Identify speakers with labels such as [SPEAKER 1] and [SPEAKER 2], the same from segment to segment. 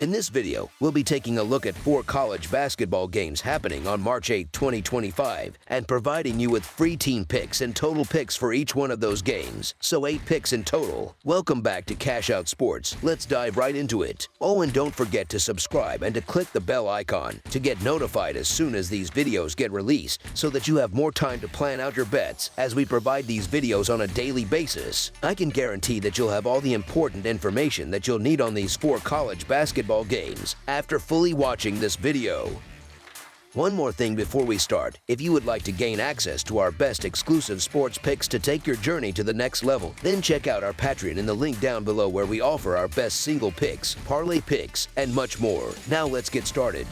[SPEAKER 1] In this video, we'll be taking a look at 4 college basketball games happening on March 8, 2025, and providing you with free team picks and total picks for each one of those games. So 8 picks in total. Welcome back to Cash Out Sports. Let's dive right into it. Oh, and don't forget to subscribe and to click the bell icon to get notified as soon as these videos get released so that you have more time to plan out your bets as we provide these videos on a daily basis. I can guarantee that you'll have all the important information that you'll need on these 4 college basketball games after fully watching this video. One more thing before we start. If you would like to gain access to our best exclusive sports picks to take your journey to the next level, then check out our Patreon in the link down below where we offer our best single picks, parlay picks, and much more. Now let's get started.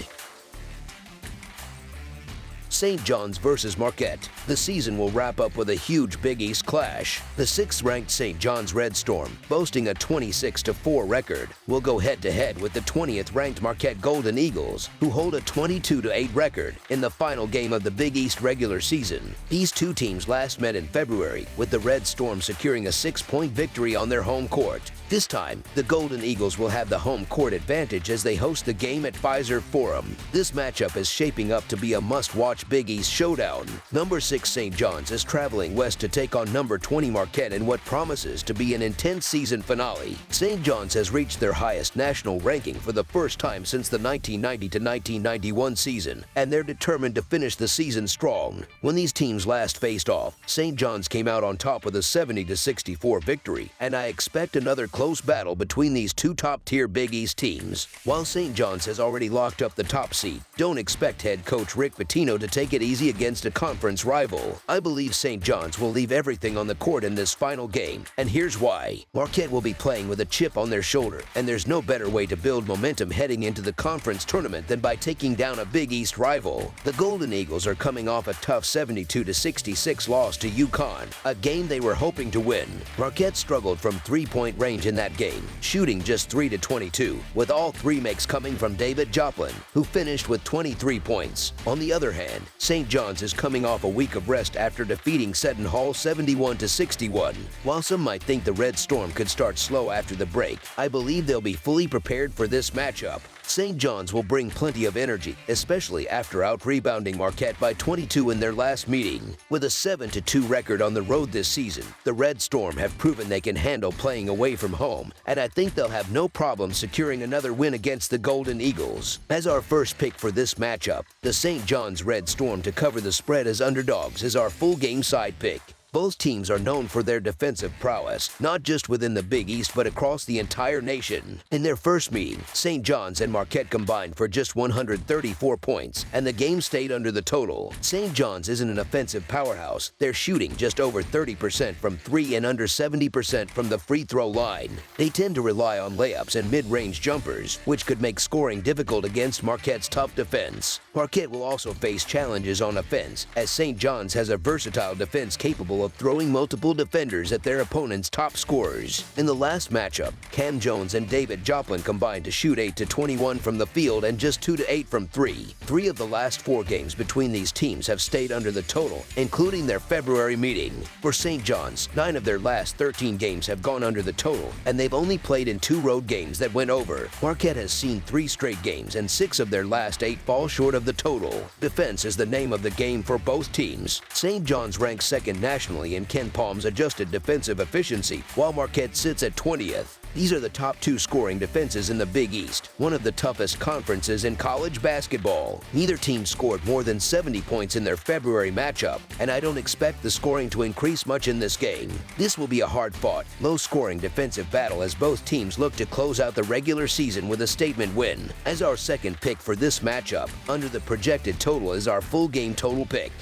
[SPEAKER 1] St. John's versus Marquette. The season will wrap up with a huge Big East clash. The 6th-ranked St. John's Red Storm, boasting a 26-4 record, will go head-to-head with the 20th-ranked Marquette Golden Eagles, who hold a 22-8 record in the final game of the Big East regular season. These two teams last met in February, with the Red Storm securing a 6-point victory on their home court. This time, the Golden Eagles will have the home court advantage as they host the game at Pfizer Forum. This matchup is shaping up to be a must-watch Big East showdown. Number 6 St. John's is traveling west to take on number 20 Marquette in what promises to be an intense season finale. St. John's has reached their highest national ranking for the first time since the 1990-1991 season, and they're determined to finish the season strong. When these teams last faced off, St. John's came out on top with a 70-64 victory, and I expect another close battle between these two top-tier Big East teams. While St. John's has already locked up the top seed, don't expect head coach Rick Pitino to take it easy against a conference rival. I believe St. John's will leave everything on the court in this final game, and here's why. Marquette will be playing with a chip on their shoulder, and there's no better way to build momentum heading into the conference tournament than by taking down a Big East rival. The Golden Eagles are coming off a tough 72-66 loss to UConn, a game they were hoping to win. Marquette struggled from three-point range in that game, shooting just 3-22, with all 3 makes coming from David Joplin, who finished with 23 points. On the other hand, St. John's is coming off a week of rest after defeating Seton Hall 71-61. While some might think the Red Storm could start slow after the break, I believe they'll be fully prepared for this matchup. St. John's will bring plenty of energy, especially after out-rebounding Marquette by 22 in their last meeting. With a 7-2 record on the road this season, the Red Storm have proven they can handle playing away from home, and I think they'll have no problem securing another win against the Golden Eagles. As our first pick for this matchup, the St. John's Red Storm to cover the spread as underdogs is our full game side pick. Both teams are known for their defensive prowess, not just within the Big East but across the entire nation. In their first meeting, St. John's and Marquette combined for just 134 points, and the game stayed under the total. St. John's isn't an offensive powerhouse. They're shooting just over 30% from 3 and under 70% from the free throw line. They tend to rely on layups and mid-range jumpers, which could make scoring difficult against Marquette's tough defense. Marquette will also face challenges on offense, as St. John's has a versatile defense capable of throwing multiple defenders at their opponent's top scorers. In the last matchup, Cam Jones and David Joplin combined to shoot 8-21 from the field and just 2-8 from 3. 3 of the last 4 games between these teams have stayed under the total, including their February meeting. For St. John's, 9 of their last 13 games have gone under the total, and they've only played in 2 road games that went over. Marquette has seen 3 straight games, and 6 of their last 8 fall short of the total. Defense is the name of the game for both teams. St. John's ranks second nationally in Ken Palm's adjusted defensive efficiency, while Marquette sits at 20th. These are the top 2 scoring defenses in the Big East, one of the toughest conferences in college basketball. Neither team scored more than 70 points in their February matchup, and I don't expect the scoring to increase much in this game. This will be a hard-fought, low-scoring defensive battle as both teams look to close out the regular season with a statement win. As our second pick for this matchup, under the projected total is our full game total pick.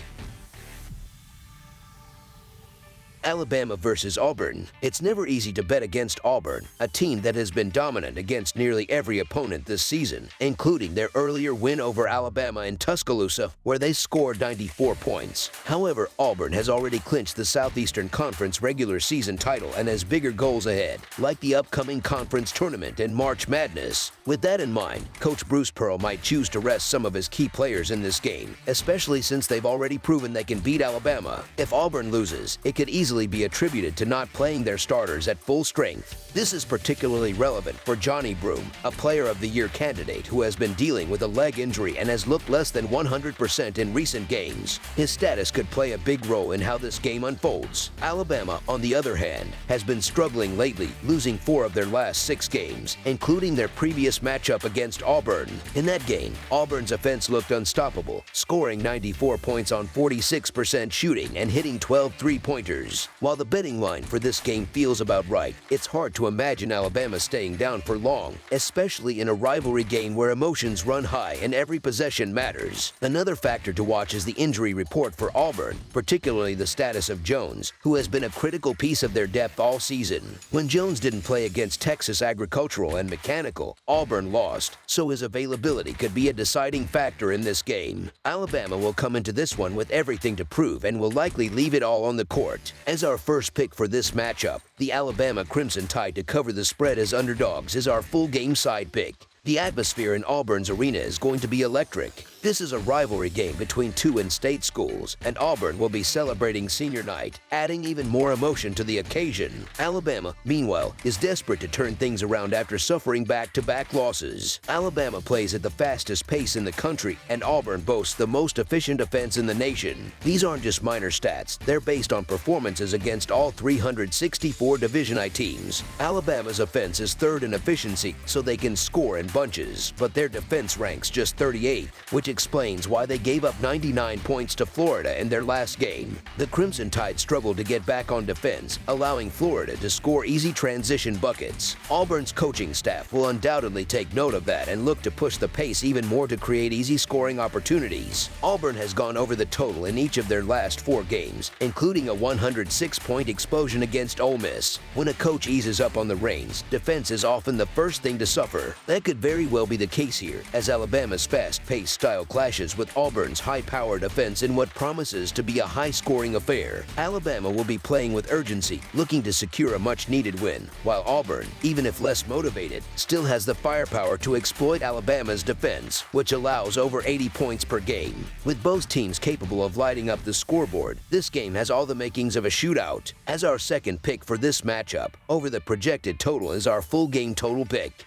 [SPEAKER 1] Alabama versus Auburn. It's never easy to bet against Auburn, a team that has been dominant against nearly every opponent this season, including their earlier win over Alabama in Tuscaloosa, where they scored 94 points. However, Auburn has already clinched the Southeastern Conference regular season title and has bigger goals ahead, like the upcoming conference tournament and March Madness. With that in mind, Coach Bruce Pearl might choose to rest some of his key players in this game, especially since they've already proven they can beat Alabama. If Auburn loses, it could easily easily be attributed to not playing their starters at full strength. This is particularly relevant for Johnny Broome, a Player of the Year candidate who has been dealing with a leg injury and has looked less than 100% in recent games. His status could play a big role in how this game unfolds. Alabama, on the other hand, has been struggling lately, losing 4 of their last 6 games, including their previous matchup against Auburn. In that game, Auburn's offense looked unstoppable, scoring 94 points on 46% shooting and hitting 12 three-pointers. While the betting line for this game feels about right, it's hard to imagine Alabama staying down for long, especially in a rivalry game where emotions run high and every possession matters. Another factor to watch is the injury report for Auburn, particularly the status of Jones, who has been a critical piece of their depth all season. When Jones didn't play against Texas Agricultural and Mechanical, Auburn lost, so his availability could be a deciding factor in this game. Alabama will come into this one with everything to prove and will likely leave it all on the court. As our first pick for this matchup, the Alabama Crimson Tide to cover the spread as underdogs is our full game side pick. The atmosphere in Auburn's arena is going to be electric. This is a rivalry game between 2 in-state schools, and Auburn will be celebrating senior night, adding even more emotion to the occasion. Alabama, meanwhile, is desperate to turn things around after suffering back-to-back losses. Alabama plays at the fastest pace in the country, and Auburn boasts the most efficient offense in the nation. These aren't just minor stats, they're based on performances against all 364 Division I teams. Alabama's offense is 3rd in efficiency, so they can score in bunches, but their defense ranks just 38, which explains why they gave up 99 points to Florida in their last game. The Crimson Tide struggled to get back on defense, allowing Florida to score easy transition buckets. Auburn's coaching staff will undoubtedly take note of that and look to push the pace even more to create easy scoring opportunities. Auburn has gone over the total in each of their last 4 games, including a 106-point explosion against Ole Miss. When a coach eases up on the reins, defense is often the first thing to suffer. That could very well be the case here, as Alabama's fast-paced style clashes with Auburn's high-powered offense in what promises to be a high-scoring affair. Alabama will be playing with urgency, looking to secure a much-needed win, while Auburn, even if less motivated, still has the firepower to exploit Alabama's defense, which allows over 80 points per game. With both teams capable of lighting up the scoreboard, this game has all the makings of a shootout. As our second pick for this matchup, over the projected total is our full game total pick.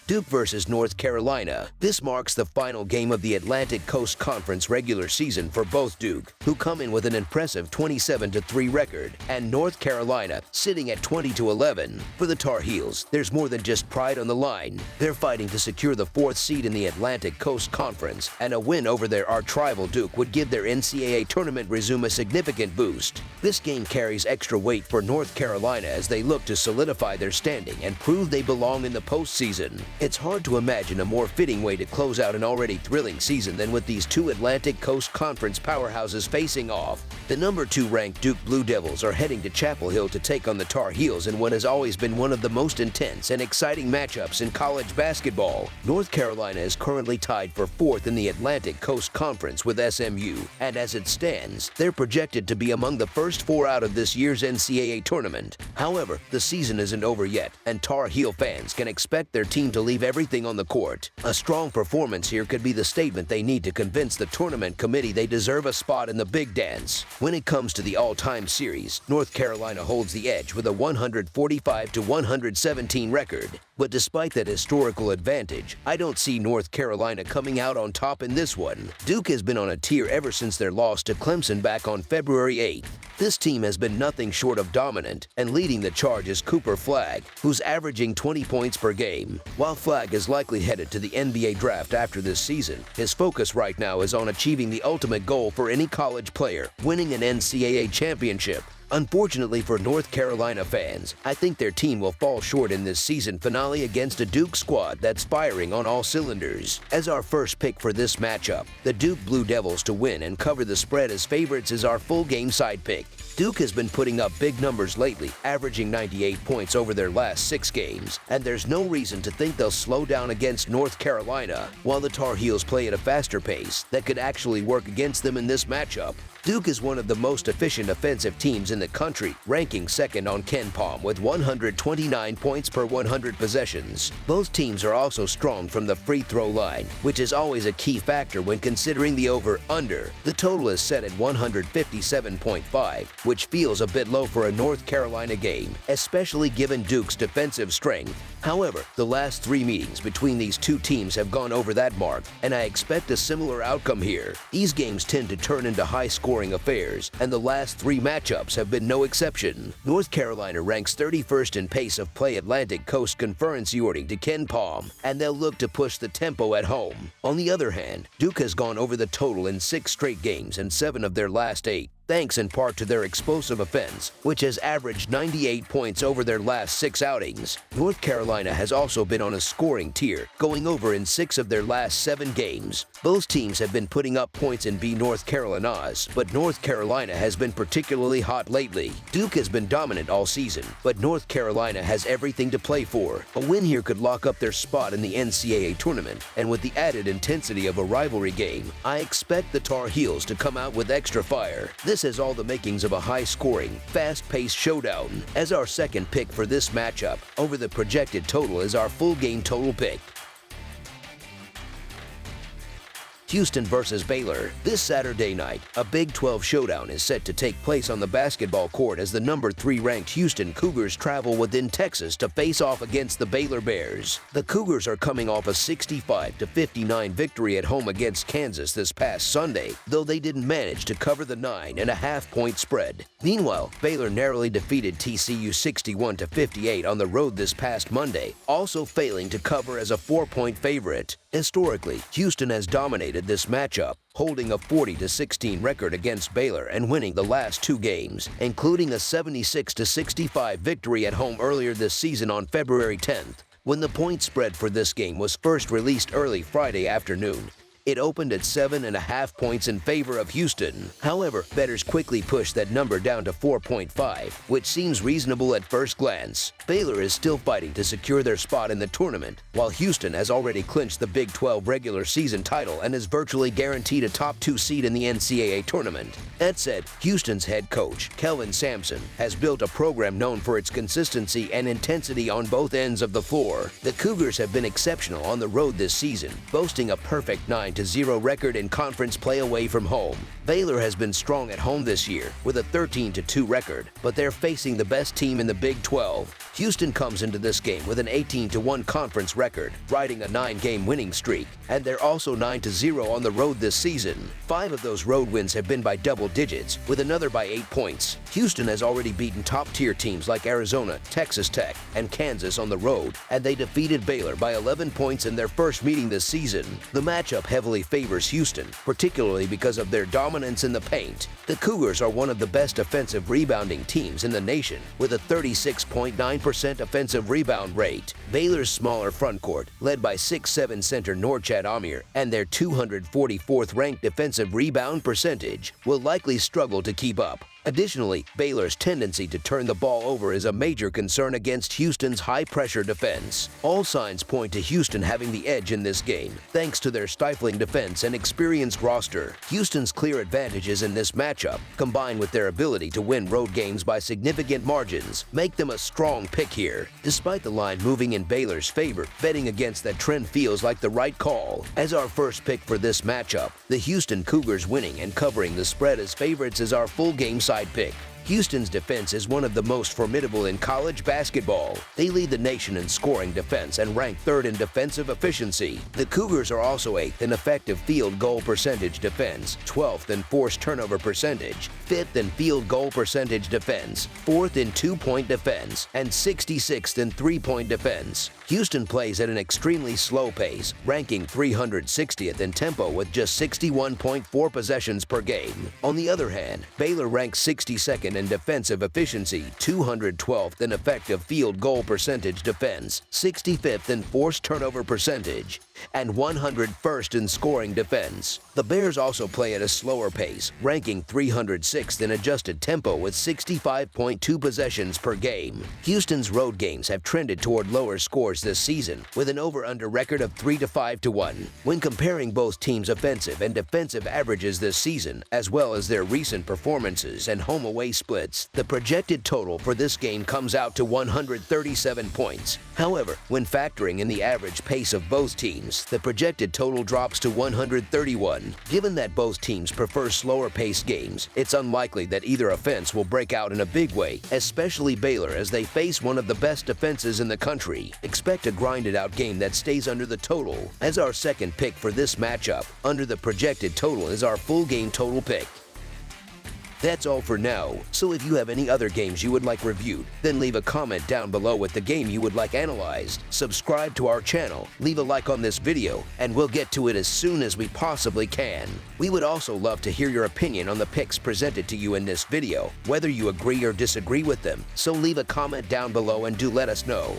[SPEAKER 1] Duke versus North Carolina. This marks the final game of the Atlantic Coast Conference regular season for both Duke, who come in with an impressive 27-3 record, and North Carolina sitting at 20-11. For the Tar Heels, there's more than just pride on the line. They're fighting to secure the 4th seed in the Atlantic Coast Conference, and a win over their arch-rival Duke would give their NCAA tournament resume a significant boost. This game carries extra weight for North Carolina as they look to solidify their standing and prove they belong in the postseason. It's hard to imagine a more fitting way to close out an already thrilling season than with these 2 Atlantic Coast Conference powerhouses facing off. The number 2 ranked Duke Blue Devils are heading to Chapel Hill to take on the Tar Heels in what has always been one of the most intense and exciting matchups in college basketball. North Carolina is currently tied for 4th in the Atlantic Coast Conference with SMU, and as it stands, they're projected to be among the first 4 out of this year's NCAA tournament. However, the season isn't over yet, and Tar Heel fans can expect their team to leave everything on the court. A strong performance here could be the statement they need to convince the tournament committee they deserve a spot in the big dance. When it comes to the all-time series, North Carolina holds the edge with a 145-117 record. But despite that historical advantage, I don't see North Carolina coming out on top in this one. Duke has been on a tear ever since their loss to Clemson back on February 8th. This team has been nothing short of dominant, and leading the charge is Cooper Flagg, who's averaging 20 points per game. While Flagg is likely headed to the NBA draft after this season, his focus right now is on achieving the ultimate goal for any college player, winning an NCAA championship. Unfortunately for North Carolina fans, I think their team will fall short in this season finale against a Duke squad that's firing on all cylinders. As our first pick for this matchup, the Duke Blue Devils to win and cover the spread as favorites is our full game side pick. Duke has been putting up big numbers lately, averaging 98 points over their last 6 games, and there's no reason to think they'll slow down against North Carolina, while the Tar Heels play at a faster pace that could actually work against them in this matchup. Duke is one of the most efficient offensive teams in the country, ranking second on KenPom with 129 points per 100 possessions. Both teams are also strong from the free throw line, which is always a key factor when considering the over-under. The total is set at 157.5, which feels a bit low for a North Carolina game, especially given Duke's defensive strength. However, the last 3 meetings between these two teams have gone over that mark, and I expect a similar outcome here. These games tend to turn into high-scoring affairs, and the last 3 matchups have been no exception. North Carolina ranks 31st in pace of play Atlantic Coast Conference according to KenPom, and they'll look to push the tempo at home. On the other hand, Duke has gone over the total in 6 straight games and 7 of their last 8. Thanks in part to their explosive offense, which has averaged 98 points over their last 6 outings. North Carolina has also been on a scoring tier, going over in 6 of their last 7 games. Both teams have been putting up points in North Carolina's, but North Carolina has been particularly hot lately. Duke has been dominant all season, but North Carolina has everything to play for. A win here could lock up their spot in the NCAA tournament, and with the added intensity of a rivalry game, I expect the Tar Heels to come out with extra fire. This has all the makings of a high-scoring, fast-paced showdown. As our second pick for this matchup, over the projected total is our full game total pick. Houston versus Baylor. This Saturday night, a Big 12 showdown is set to take place on the basketball court as the number 3 ranked Houston Cougars travel within Texas to face off against the Baylor Bears. The Cougars are coming off a 65-59 victory at home against Kansas this past Sunday, though they didn't manage to cover the 9.5-point spread. Meanwhile, Baylor narrowly defeated TCU 61-58 on the road this past Monday, also failing to cover as a 4-point favorite. Historically, Houston has dominated this matchup, holding a 40-16 record against Baylor and winning the last 2 games, including a 76-65 victory at home earlier this season on February 10th. When the point spread for this game was first released early Friday afternoon, it opened at 7.5 points in favor of Houston. However, bettors quickly pushed that number down to 4.5, which seems reasonable at first glance. Baylor is still fighting to secure their spot in the tournament, while Houston has already clinched the Big 12 regular season title and is virtually guaranteed a top 2 seed in the NCAA tournament. That said, Houston's head coach, Kelvin Sampson, has built a program known for its consistency and intensity on both ends of the floor. The Cougars have been exceptional on the road this season, boasting a perfect 9-0 record in conference play away from home. Baylor has been strong at home this year with a 13-2 record, but they're facing the best team in the Big 12. Houston comes into this game with an 18-1 conference record, riding a 9-game winning streak, and they're also 9-0 on the road this season. 5 of those road wins have been by double digits, with another by 8 points. Houston has already beaten top-tier teams like Arizona, Texas Tech, and Kansas on the road, and they defeated Baylor by 11 points in their first meeting this season. The matchup heavily favors Houston, particularly because of their dominance in the paint. The Cougars are one of the best offensive rebounding teams in the nation, with a 36.9% offensive rebound rate. Baylor's smaller front court, led by 6'7" center Norchad Amir, and their 244th ranked defensive rebound percentage, will likely struggle to keep up. Additionally, Baylor's tendency to turn the ball over is a major concern against Houston's high-pressure defense. All signs point to Houston having the edge in this game, thanks to their stifling defense and experienced roster. Houston's clear advantages in this matchup, combined with their ability to win road games by significant margins, make them a strong pick here. Despite the line moving in Baylor's favor, betting against that trend feels like the right call. As our first pick for this matchup, the Houston Cougars winning and covering the spread as favorites is our full game side pick. Houston's defense is one of the most formidable in college basketball. They lead the nation in scoring defense and rank 3rd in defensive efficiency. The Cougars are also 8th in effective field goal percentage defense, 12th in forced turnover percentage, 5th in field goal percentage defense, 4th in 2-point defense, and 66th in 3-point defense. Houston plays at an extremely slow pace, ranking 360th in tempo with just 61.4 possessions per game. On the other hand, Baylor ranks 62nd 22nd in defensive efficiency, 212th in effective field goal percentage defense, 65th in forced turnover percentage, and 101st in scoring defense. The Bears also play at a slower pace, ranking 306th in adjusted tempo with 65.2 possessions per game. Houston's road games have trended toward lower scores this season, with an over-under record of 3 to 5 to 1. When comparing both teams' offensive and defensive averages this season, as well as their recent performances and home-away splits, the projected total for this game comes out to 137 points. However, when factoring in the average pace of both teams, the projected total drops to 131. Given that both teams prefer slower-paced games, it's unlikely that either offense will break out in a big way, especially Baylor as they face one of the best defenses in the country. Expect a grinded-out game that stays under the total. As our second pick for this matchup, under the projected total is our full game total pick. That's all for now, so if you have any other games you would like reviewed, then leave a comment down below with the game you would like analyzed. Subscribe to our channel, leave a like on this video, and we'll get to it as soon as we possibly can. We would also love to hear your opinion on the picks presented to you in this video, whether you agree or disagree with them, so leave a comment down below and do let us know.